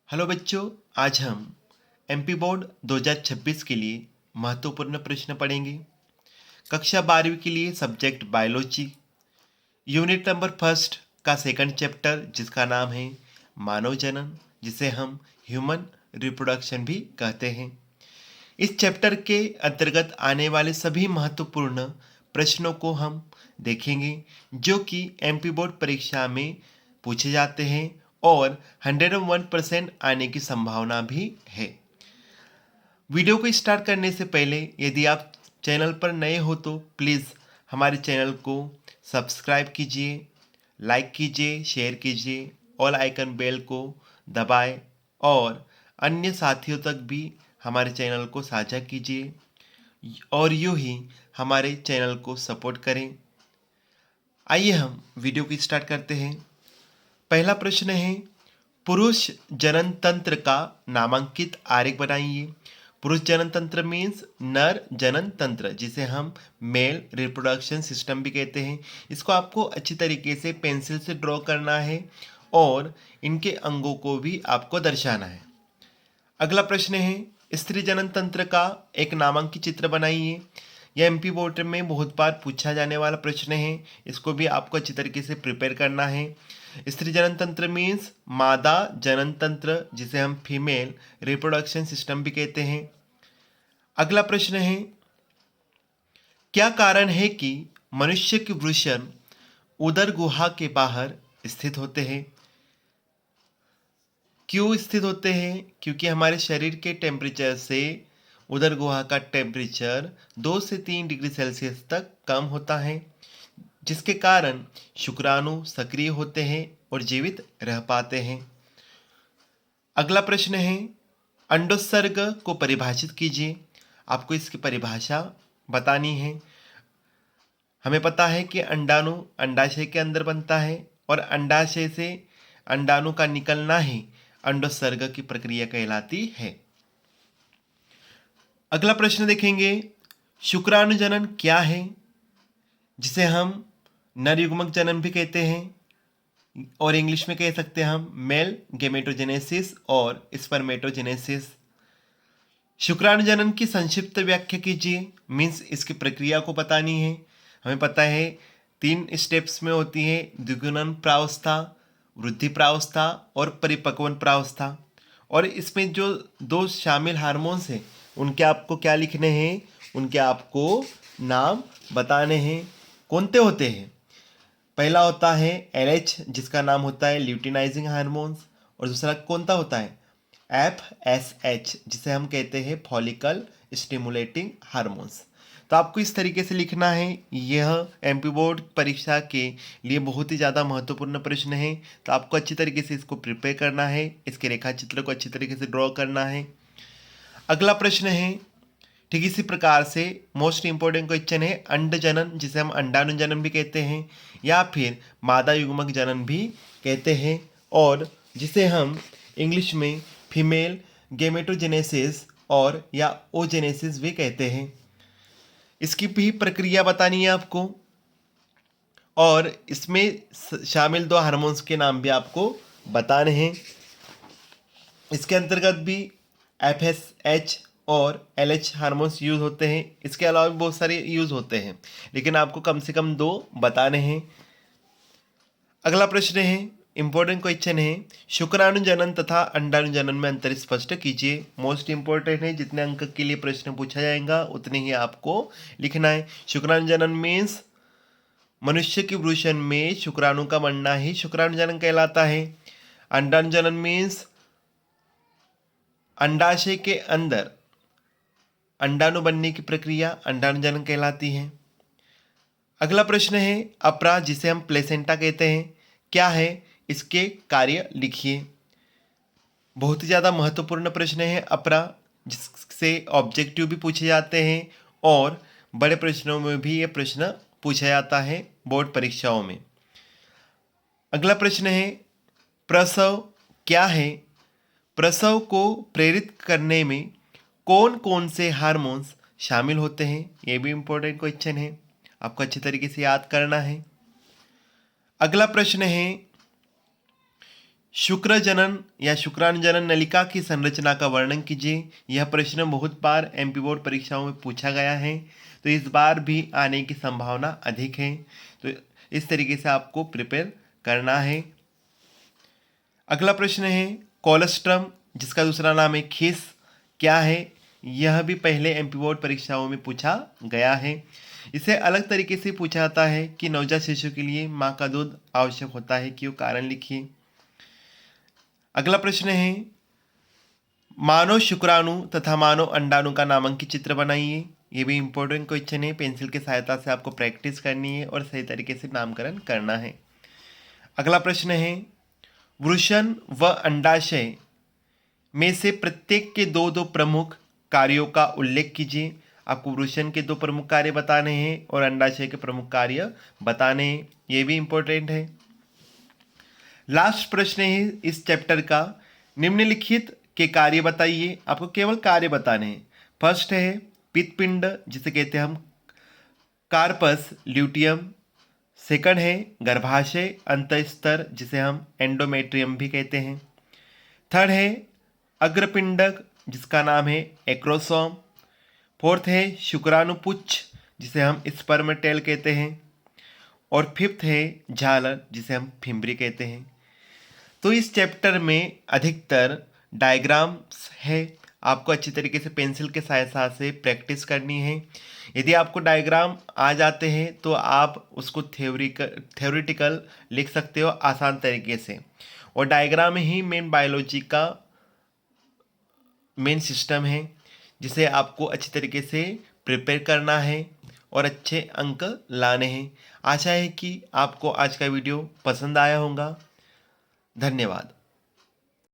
Hello बच्चों, आज हम एमपी बोर्ड 2026 के लिए महत्वपूर्ण प्रश्न पढ़ेंगे। कक्षा 12वीं के लिए subject biology, unit number first का सेकंड चैप्टर जिसका नाम है मानव जनन, जिसे हम ह्यूमन रिप्रोडक्शन भी कहते हैं। इस चैप्टर के अंतर्गत आने वाले सभी महत्वपूर्ण प्रश्नों को हम देखेंगे जो कि एमपी बोर्ड परीक्षा में पूछे जाते हैं और 101% आने की संभावना भी है। वीडियो को स्टार्ट करने से पहले यदि आप चैनल पर नए हो तो प्लीज़ हमारे चैनल को सब्सक्राइब कीजिए, लाइक कीजिए, शेयर कीजिए, ऑल आइकन बेल को दबाएं और अन्य साथियों तक भी हमारे चैनल को साझा कीजिए और यूं ही हमारे चैनल को सपोर्ट करें। आइए हम वीडियो को स्टार्ट करते हैं। पहला प्रश्न है, पुरुष जनन तंत्र का नामांकित आरेख बनाइए। पुरुष जनन तंत्र मीन्स नर जनन तंत्र, जिसे हम मेल रिप्रोडक्शन सिस्टम भी कहते हैं। इसको आपको अच्छी तरीके से पेंसिल से ड्रॉ करना है और इनके अंगों को भी आपको दर्शाना है। अगला प्रश्न है, स्त्री जनन तंत्र का एक नामांकित चित्र बनाइए। यह एमपी बोर्ड में बहुत बार पूछा जाने वाला प्रश्न है, इसको भी आपको अच्छी तरीके से प्रिपेयर करना है। स्त्री जनन तंत्र मीन्स मादा जनन तंत्र, जिसे हम फीमेल रिप्रोडक्शन सिस्टम भी कहते हैं। अगला प्रश्न है, क्या कारण है कि मनुष्य के वृषण उदर गुहा के बाहर स्थित होते हैं? क्यों स्थित होते हैं? क्योंकि हमारे शरीर के टेम्परेचर से उदर गुहा का टेम्परेचर 2 से 3 डिग्री सेल्सियस तक कम होता है, जिसके कारण शुक्राणु सक्रिय होते हैं और जीवित रह पाते हैं। अगला प्रश्न है, अंडोत्सर्ग को परिभाषित कीजिए। आपको इसकी परिभाषा बतानी है। हमें पता है कि अंडाणु अंडाशय के अंदर बनता है और अंडाशय से अंडाणु का निकलना ही अंडोत्सर्ग की प्रक्रिया कहलाती है। अगला प्रश्न देखेंगे, शुक्राणु जनन क्या है, जिसे हम नर युग्मक जनन भी कहते हैं और इंग्लिश में कह सकते हैं हम मेल गेमेटोजेनेसिस और स्पर्मेटोजेनेसिस। शुक्राणु जनन की संक्षिप्त व्याख्या कीजिए, मीन्स इसकी प्रक्रिया को बतानी है। हमें पता है 3 स्टेप्स में होती है, द्विगुणन प्रावस्था, वृद्धि प्रावस्था और परिपक्वन प्रावस्था। और इसमें जो 2 शामिल हार्मोन्स हैं उनके आपको क्या लिखने हैं, उनके आपको नाम बताने हैं। कौन होते हैं? पहला होता है LH, जिसका नाम होता है ल्यूटिनाइजिंग हार्मोन्स, और दूसरा कौन सा होता है FSH, जिसे हम कहते हैं फॉलिकल स्टिमुलेटिंग हार्मोन्स। तो आपको इस तरीके से लिखना है। यह एमपी बोर्ड परीक्षा के लिए बहुत ही ज़्यादा महत्वपूर्ण प्रश्न है, तो आपको अच्छी तरीके से इसको प्रिपेयर करना है, इसके रेखाचित्र को अच्छी तरीके से ड्रॉ करना है। अगला प्रश्न है, ठीक इसी प्रकार से मोस्ट इंपॉर्टेंट क्वेश्चन है अंड जनन, जिसे हम अंडाणु जनन भी कहते हैं या फिर मादा युग्मक जनन भी कहते हैं और जिसे हम इंग्लिश में फीमेल गेमेटोजेनेसिस और या ओजेनेसिस भी कहते हैं। इसकी भी प्रक्रिया बतानी है आपको और इसमें शामिल 2 हार्मोन्स के नाम भी आपको बताने हैं। इसके अंतर्गत भी FSH और LH हार्मोन्स यूज़ होते हैं। इसके अलावा भी बहुत सारे यूज़ होते हैं, लेकिन आपको कम से कम 2 बताने हैं। अगला प्रश्न है, इंपॉर्टेंट क्वेश्चन है, शुक्राणु जनन तथा अंडाणु जनन में अंतर स्पष्ट कीजिए। मोस्ट इंपॉर्टेंट है, जितने अंक के लिए प्रश्न पूछा जाएगा उतने ही आपको लिखना है। शुक्राणु जनन मीन्स मनुष्य के वृषण में शुक्राणु का बनना ही शुक्राणु जनन कहलाता है। अंडाणु जनन मीन्स अंडाशय के अंदर अंडाणु बनने की प्रक्रिया अंडाणु जनन कहलाती है। अगला प्रश्न है, अपरा, जिसे हम प्लेसेंटा कहते हैं, क्या है, इसके कार्य लिखिए। बहुत ही ज़्यादा महत्वपूर्ण प्रश्न है अपरा, जिससे ऑब्जेक्टिव भी पूछे जाते हैं और बड़े प्रश्नों में भी ये प्रश्न पूछा जाता है बोर्ड परीक्षाओं में। अगला प्रश्न है, प्रसव क्या है। प्रसव को प्रेरित करने में कौन कौन से हार्मोन्स शामिल होते हैं, ये भी इम्पोर्टेंट क्वेश्चन है, आपको अच्छी तरीके से याद करना है। अगला प्रश्न है, शुक्र जनन या शुक्राणु जनन नलिका की संरचना का वर्णन कीजिए। यह प्रश्न बहुत बार एमपी बोर्ड परीक्षाओं में पूछा गया है, तो इस बार भी आने की संभावना अधिक है। तो इस तरीके से आपको प्रिपेयर करना है। अगला प्रश्न है कोलोस्ट्रम, जिसका दूसरा नाम है खीस, क्या है? यह भी पहले एमपी बोर्ड परीक्षाओं में पूछा गया है। इसे अलग तरीके से पूछा जाता है कि नवजात शिशु के लिए माँ का दूध आवश्यक होता है, क्यों? कारण लिखिए। अगला प्रश्न है मानव शुक्राणु तथा मानव अंडाणु का नामांकित चित्र बनाइए। ये भी इंपॉर्टेंट क्वेश्चन है, पेंसिल की सहायता से आपको प्रैक्टिस करनी है और सही तरीके से नामकरण करना है। अगला प्रश्न है वृषण व अंडाशय में से प्रत्येक के दो दो प्रमुख कार्यों का उल्लेख कीजिए। आपको वृषण के दो प्रमुख कार्य बताने हैं और अंडाशय के प्रमुख कार्य बताने हैं, ये भी इंपॉर्टेंट है। लास्ट प्रश्न है इस चैप्टर का, निम्नलिखित के कार्य बताइए। आपको केवल कार्य बताने हैं। फर्स्ट है पित्तपिंड, जिसे कहते हैं हम कार्पस ल्यूटियम। सेकंड है गर्भाशय अंतःस्तर, जिसे हम एंडोमेट्रियम भी कहते हैं। थर्ड है अग्रपिंडक, जिसका नाम है एक्रोसोम। फोर्थ है शुक्राणुपुच्छ, जिसे हम स्पर्मेटेल कहते हैं। और फिफ्थ है झालर, जिसे हम फिम्बरी कहते हैं। तो इस चैप्टर में अधिकतर डायग्राम्स है, आपको अच्छी तरीके से पेंसिल के सहायता से प्रैक्टिस करनी है। यदि आपको डायग्राम आ जाते हैं तो आप उसको थ्योरेटिकल लिख सकते हो आसान तरीके से। और डायग्राम ही मेन बायोलॉजी का मेन सिस्टम है, जिसे आपको अच्छी तरीके से प्रिपेयर करना है और अच्छे अंक लाने हैं। आशा है कि आपको आज का वीडियो पसंद आया होगा। धन्यवाद।